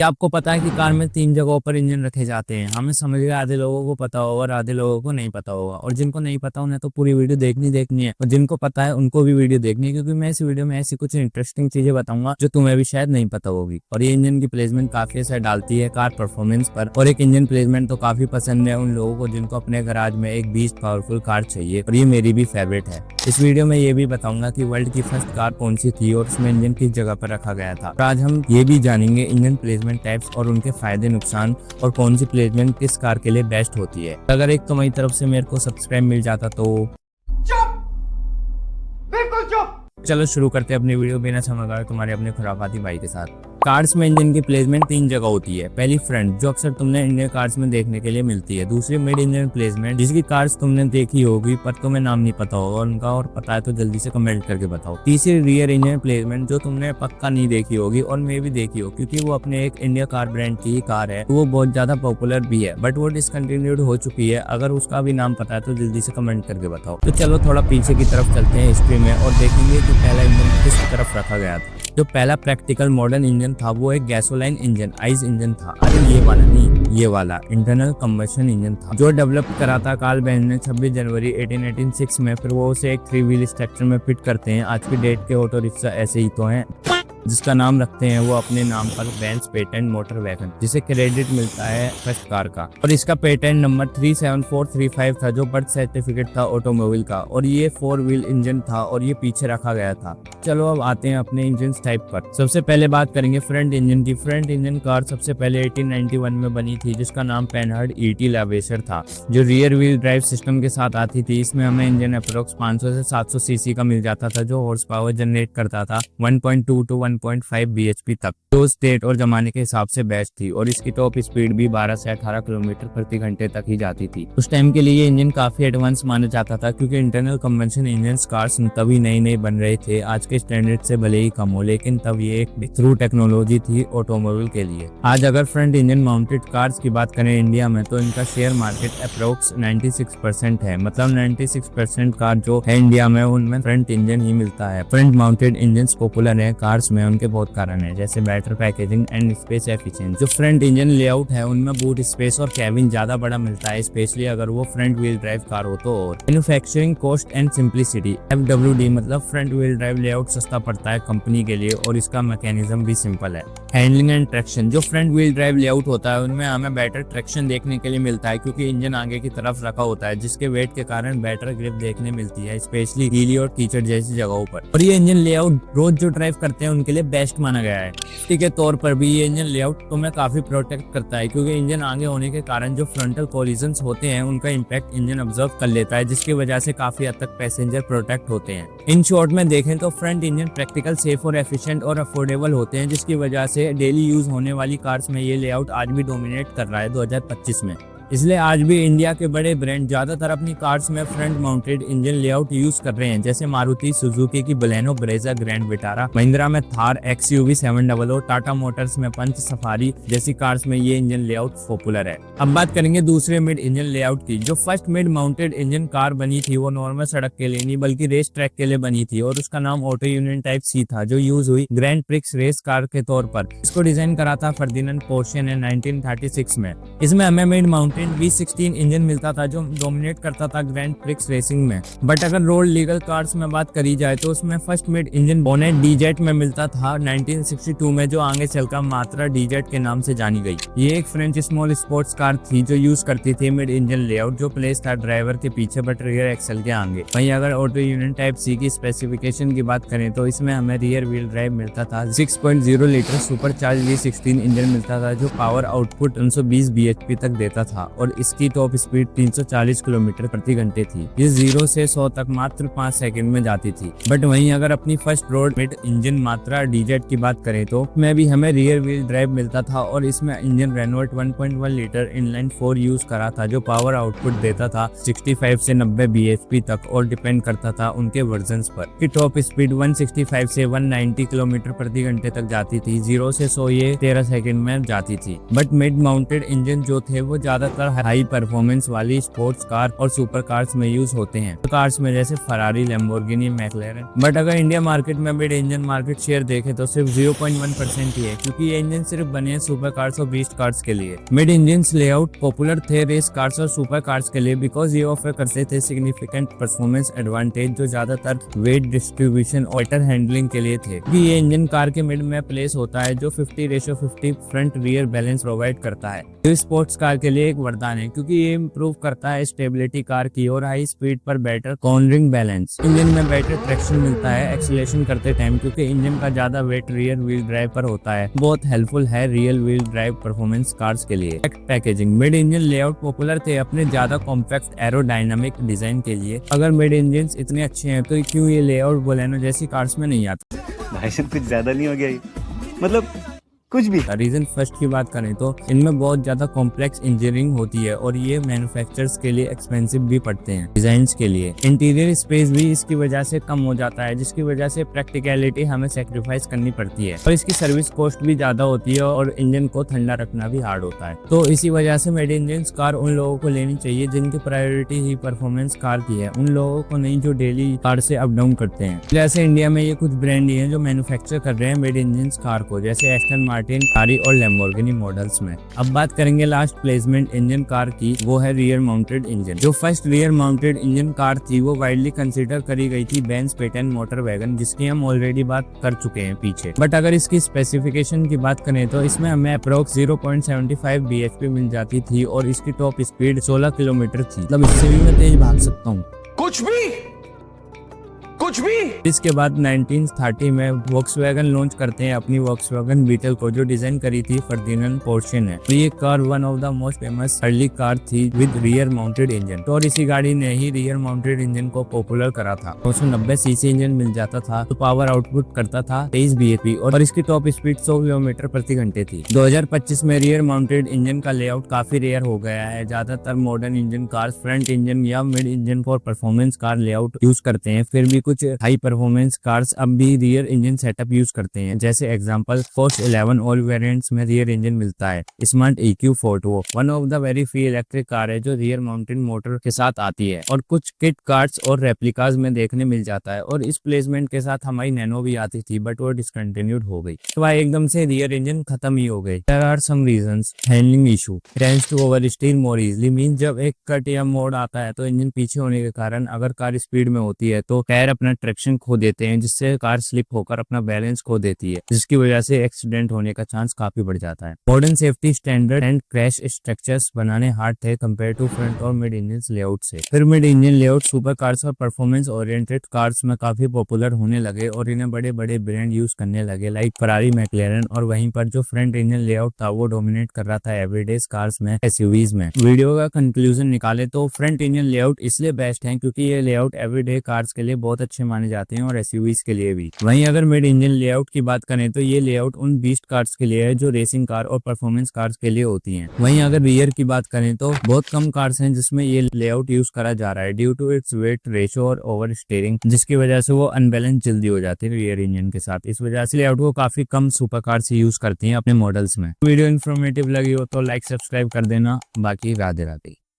क्या आपको पता है कि कार में 3 जगहों पर इंजन रखे जाते हैं? हमें समझ गए, आधे लोगों को पता होगा और आधे लोगों को नहीं पता होगा। और जिनको नहीं पता उन्हें तो पूरी वीडियो देखनी है, और जिनको पता है उनको भी वीडियो देखनी है, क्योंकि मैं इस वीडियो में ऐसी कुछ इंटरेस्टिंग चीजें बताऊंगा जो तुम्हें भी शायद नहीं पता होगी। और ये इंजन की प्लेसमेंट काफी असर डालती है कार परफॉर्मेंस पर। और एक इंजन प्लेसमेंट तो काफी पसंद है उन लोगों को जिनको अपने गराज में एक बीस्ट पावरफुल कार चाहिए, और ये मेरी भी फेवरेट है। इस वीडियो में ये भी बताऊंगा कि वर्ल्ड की फर्स्ट कार कौन सी थी और उसमें इंजन किस जगह पर रखा गया था। और आज हम ये भी जानेंगे इंजन प्लेसमेंट टाइप्स और उनके फायदे नुकसान, और कौन सी प्लेसमेंट किस कार के लिए बेस्ट होती है। अगर एक तुम्हारी तरफ से मेरे को सब्सक्राइब मिल जाता तो चुप, बिल्कुल चुप। चलो शुरू करते हैं अपनी वीडियो बिना समय तुम्हारे अपने खुराफाती भाई के साथ। कार्स में इंजन की प्लेसमेंट 3 जगह होती है। पहली फ्रंट, जो अक्सर तुमने इंडियन कार्स में देखने के लिए मिलती है। दूसरी मिड इंजन प्लेसमेंट, जिसकी कार्स तुमने देखी होगी पर तुम्हें नाम नहीं पता होगा उनका, और पता है तो जल्दी से कमेंट करके बताओ। तीसरी रियर इंजन प्लेसमेंट, जो तुमने पक्का नहीं देखी होगी और मैं भी देखी हो, क्योंकि वो अपने एक इंडिया कार ब्रांड की कार है, वो बहुत ज्यादा पॉपुलर भी है, बट वो डिसकंटिन्यूड हो चुकी है। अगर उसका भी नाम पता है तो जल्दी से कमेंट करके बताओ। तो चलो थोड़ा पीछे की तरफ चलते हैं हिस्ट्री में और देखेंगे कि पहला इंजन किस तरफ रखा गया था। जो पहला प्रैक्टिकल मॉडर्न इंजन था वो एक गैसोलाइन इंजन, आइस इंजन था। अरे ये वाला नहीं, ये वाला इंटरनल कंबशन इंजन था, जो डेवलप करा था कार्ल बेंज ने 26 जनवरी 1886 में। फिर वो उसे एक 3 व्हील स्ट्रक्चर में फिट करते हैं। आज की डेट के ऑटो रिक्शा ऐसे ही तो हैं, जिसका नाम रखते हैं वो अपने नाम पर, बेंज पेटेंट मोटर वैगन, जिसे क्रेडिट मिलता है फर्स्ट कार का। और इसका पेटेंट नंबर 37435 था, जो बर्थ सर्टिफिकेट था ऑटोमोबाइल का। और ये 4 व्हील इंजन था और ये पीछे रखा गया था। चलो अब आते हैं अपने इंजन टाइप पर। सबसे पहले बात करेंगे फ्रंट इंजन की। फ्रंट इंजन कार सबसे पहले 1891 में बनी थी, जिसका नाम पेनहर्ड ईटी लावेसर था, जो रियर व्हील ड्राइव सिस्टम के साथ आती थी। इसमें हमें इंजन अप्रोक्स 500 से 700 सीसी का मिल जाता था, जो हॉर्स पावर जनरेट करता था 1.2 to 1.5 bhp तक, जो स्टेट और जमाने के हिसाब से बेस्ट थी। और इसकी टॉप स्पीड भी 12 से 18 किलोमीटर प्रति घंटे तक ही जाती थी। उस टाइम के लिए ये इंजन काफी एडवांस माना जाता था, क्योंकि इंटरनल कंबशन इंजन कार्स तभी नए बन रहे थे। आज के स्टैंडर्ड से भले ही कम हो, लेकिन तब ये एक थ्रू टेक्नोलॉजी थी ऑटोमोबाइल के लिए। आज अगर फ्रंट इंजन माउंटेड कार्स की बात करें इंडिया में, तो इनका शेयर मार्केट अप्रोक्स 96% है। मतलब 96% कार जो है इंडिया में, उनमें फ्रंट इंजन ही मिलता है। फ्रंट माउंटेड इंजन पॉपुलर है कार्स में, उनके बहुत कारण है, जैसे better packaging and space efficiency. जो फ्रंट इंजन लेआउट है उनमें बूट स्पेस और कैबिन ज्यादा बड़ा मिलता है, स्पेशली अगर वो फ्रंट व्हील ड्राइव कार हो तो। और manufacturing cost and simplicity, FWD मतलब फ्रंट व्हील ड्राइव लेआउट सस्ता पड़ता है कंपनी के लिए, और इसका मैकेनिज्म भी सिंपल है। हैंडलिंग एंड ट्रैक्शन, जो फ्रंट व्हील ड्राइव लेआउट होता है उनमें हमें बेटर ट्रैक्शन देखने के लिए मिलता है, क्योंकि इंजन आगे की तरफ रखा होता है, जिसके वेट के कारण बेटर ग्रिप देखने मिलती है, स्पेशली हीली और कीचड़ जैसी जगहों पर। और ये इंजन लेआउट रोज जो ड्राइव करते हैं उनके लिए बेस्ट माना गया है। सेफ्टी के तौर पर भी ये इंजन लेआउट तुम्हें काफी प्रोटेक्ट करता है, क्योंकि इंजन आगे होने के कारण जो फ्रंटल कोलिजन्स होते हैं उनका इम्पैक्ट इंजन ऑब्जर्व कर लेता है, जिसकी वजह से काफी हद तक पैसेंजर प्रोटेक्ट होते हैं। इन शॉर्ट में देखें तो फ्रंट इंजन प्रैक्टिकल, सेफ और एफिशिएंट और अफोर्डेबल होते हैं, जिसकी वजह से डेली यूज होने वाली कार्स में ये लेआउट आज भी डोमिनेट कर रहा है 2025 में। इसलिए आज भी इंडिया के बड़े ब्रांड ज्यादातर अपनी कार्स में front mounted engine layout use कर रहे हैं, जैसे मारुति सुजुकी की Baleno, Brezza, grand Vitara, Mahindra में थार, XUV 700, टाटा मोटर्स में पंच, सफारी जैसी कार्स में ये इंजन लेआउट पॉपुलर है। अब बात करेंगे दूसरे मिड इंजन लेआउट की। जो first mid mounted engine car बनी थी वो नॉर्मल सड़क के लिए नहीं बल्कि रेस ट्रैक के लिए बनी थी, और उसका नाम ऑटो यूनियन टाइप C था, जो यूज हुई ग्रैंड प्रिक्स रेस कार के तौर पर। इसको डिजाइन करा था फर्दिनांड पोर्शे ने 1936 में। इसमें हमें मिड माउंटेड V16 इंजन मिलता था, जो डोमिनेट करता था ग्रैंड प्रिक्स रेसिंग में। बट अगर रोड लीगल कार्स में बात करी जाए तो उसमें फर्स्ट मिड इंजन बोनेट डीजेट में मिलता था 1962 में, जो आगे चलकर मात्रा डीजेट के नाम से जानी गई। ये एक फ्रेंच स्मॉल स्पोर्ट्स कार थी जो यूज करती थी मिड इंजन लेआउट, जो प्लेस था ड्राइवर के पीछे बट रियर एक्सल के आगे। वहीं अगर ऑटो यूनियन टाइप C की स्पेसिफिकेशन की बात करें तो इसमें हमें रियर व्हील ड्राइव मिलता था, 6.0 litre super charge V16 engine मिलता था, जो पावर आउटपुट 320 bhp तक देता था, और इसकी टॉप स्पीड 340 किलोमीटर प्रति घंटे थी। ये 0 से 100 तक मात्र 5 सेकंड में जाती थी। बट वहीं अगर अपनी फर्स्ट रोड मिड इंजन मात्रा डीजेट की बात करें तो इसमें भी हमें रियर व्हील ड्राइव मिलता था, और इसमें engine Renault 1.1 litre inline 4 use करा था, जो पावर आउटपुट देता था 65 से 90 bhp तक, और डिपेंड करता था उनके वर्जन पर। की टॉप स्पीड 165 से 190 किलोमीटर प्रति घंटे तक जाती थी। 0 से 100 ये 13 सेकंड में जाती थी। बट मिड माउंटेड इंजन जो थे वो ज्यादातर ज्यादातर हाई परफॉर्मेंस वाली स्पोर्ट्स कार और सुपर कार्स में यूज होते हैं, कार्स में जैसे फरारी, लैम्बोर्गिनी, मैक्लेरन। बट अगर इंडिया मार्केट में मिड इंजन मार्केट शेयर देखें तो सिर्फ 0.1% ही है, क्योंकि ये इंजन सिर्फ बने हैं सुपर कार्स और बीस्ट कार्स के लिए। मिड इंजन लेआउट पॉपुलर थे रेस कार्स और सुपर कार्स के लिए, बिकॉज ये ऑफर करते थे सिग्निफिकेंट परफॉर्मेंस एडवांटेज जो ज्यादातर वेट डिस्ट्रीब्यूशन और बेटर हैंडलिंग के लिए थे। क्योंकि ये इंजन कार के मिड में प्लेस होता है जो 50:50 फ्रंट रियर बैलेंस प्रोवाइड करता है, जो स्पोर्ट्स कार के लिए एक वरदान है, क्योंकि ये इम्प्रूव करता है स्टेबिलिटी कार की और हाई स्पीड पर बेटर कॉर्नरिंग बैलेंस। इंजन में बेटर ट्रैक्शन मिलता है एक्सीलरेशन करते टाइम, क्योंकि इंजन का ज्यादा वेट रियर व्हील ड्राइव पर होता है। बहुत हेल्पफुल है real wheel drive performance cars के लिए। Packaging mid engine layout popular थे अपने ज्यादा कॉम्पैक्ट एरोडायनामिक डिजाइन के लिए। अगर मिड इंजन इतने अच्छे हैं तो क्यों ये लेआउट बोलेनो जैसी कार्स में नहीं आता? भाई साहब कुछ ज्यादा नहीं हो गया ये? मतलब कुछ भी। रीजन फर्स्ट की बात करें तो इनमें बहुत ज्यादा कॉम्प्लेक्स इंजीनियरिंग होती है और ये मैन्युफैक्चरर्स के लिए एक्सपेंसिव भी पड़ते हैं डिजाइन के लिए। इंटीरियर स्पेस भी इसकी वजह से कम हो जाता है, जिसकी वजह से प्रैक्टिकलिटी हमें सेक्रीफाइस करनी पड़ती है और इसकी सर्विस कॉस्ट भी ज्यादा होती है और इंजन को ठंडा रखना भी हार्ड होता है। तो इसी वजह से मिड इंजन कार उन लोगों को लेनी चाहिए जिनकी प्रायोरिटी ही परफॉर्मेंस कार की है, उन लोगों को नहीं जो डेली कार से अप डाउन करते हैं। जैसे इंडिया में ये कुछ ब्रांड ही है जो मैन्युफैक्चर कर रहे हैं मिड इंजन कार को, जैसे एस्टन मार्टिन, फरारी और लैम्बोर्गिनी मॉडल्स में। अब बात करेंगे लास्ट प्लेसमेंट इंजन कार की, वो है रियर माउंटेड इंजन। जो first rear mounted engine car थी वो वाइडली कंसीडर करी गई थी बेंज पेटन मोटर वैगन, जिसकी हम ऑलरेडी बात कर चुके हैं पीछे। बट अगर इसकी स्पेसिफिकेशन की बात करें तो इसमें हमें अप्रोक्स 0.75 bhp मिल जाती थी और इसकी टॉप स्पीड 16 किलोमीटर थी। मतलब इससे भी मैं तेज भाग सकता हूँ कुछ भी। इसके बाद 1930 में वॉक्सवैगन लॉन्च करते हैं अपनी वॉक्सवैगन बीटल को, जो डिजाइन करी थी फर्दिनांड पोर्शे ने। तो ये car one of the most famous early car थी विद रियर माउंटेड इंजन। तो और इसी गाड़ी ने ही रियर माउंटेड इंजन को पॉपुलर करा था। 290 सीसी इंजन मिल जाता था, तो पावर आउटपुट करता था 23 bhp और इसकी टॉप स्पीड 100 किलोमीटर प्रति घंटे थी। 2025 में रियर माउंटेड इंजन का लेआउट काफी रेयर हो गया है। ज्यादातर modern engine cars front engine या mid engine for performance car layout use करते हैं, फिर भी कुछ हाई परफॉर्मेंस कार्स अब भी रियर इंजन सेटअप यूज करते हैं। जैसे एग्जांपल फोर्स 11 ऑल वेरिएंट्स में रियर इंजन मिलता है। Smart EQ fortwo one of the very few electric car है जो रियर माउंटेड मोटर के साथ आती है और कुछ किट कार्स और रेप्लिकाज में देखने मिल जाता है। और इस प्लेसमेंट के साथ हमारी नैनो भी आती थी बट वो डिसकंटिन्यूड हो गई, तो भाई एकदम से रियर इंजन खत्म ही हो गई। There are some reasons. Handling issue tends to oversteer more easily, mean जब एक कट या मोड़ आता है तो इंजन पीछे होने के कारण अगर कार स्पीड में होती है तो टायर अपना ट्रैक्शन खो देते हैं, जिससे कार स्लिप होकर अपना बैलेंस खो देती है, जिसकी वजह से एक्सीडेंट होने का चांस काफी बढ़ जाता है। Modern safety standard and crash structures बनाने हार्ड थे कंपेयर टू फ्रंट और मिड इंजन लेआउट से। फिर mid engine layout super cars और परफॉर्मेंस ओरिएंटेड कार्स में काफी पॉपुलर होने लगे और इन्हें बड़े बड़े ब्रांड यूज करने लगे लाइक फरारी, मैक्लेरन। और वहीं पर जो फ्रंट इंजन लेआउट था वो डोमिनेट कर रहा था एवरीडे कार्स में, SUVs में। वीडियो का कंक्लूजन निकाले तो फ्रंट इंजन लेआउट इसलिए बेस्ट है क्योंकि ये लेआउट एवरीडे कार्स के लिए बहुत अच्छे माने जाते हैं और SUVs के लिए भी। वहीं अगर मिड इंजन लेआउट की बात करें तो ये लेआउट उन बीस्ट कार्स के लिए है जो रेसिंग कार और परफॉर्मेंस कार्स के लिए होती हैं। वहीं अगर रियर की बात करें तो बहुत कम कार्स हैं जिसमें ये लेआउट यूज करा जा रहा है due to its weight ratio और ओवर स्टीयरिंग, जिसकी वजह से वो अनबैलेंस जल्दी हो जाती है रियर इंजन के साथ। इस वजह से लेआउट को काफी कम सुपर कार्स यूज करती हैं अपने मॉडल्स में। वीडियो इन्फॉर्मेटिव लगी हो तो लाइक सब्सक्राइब कर देना। बाकी राधे राधे।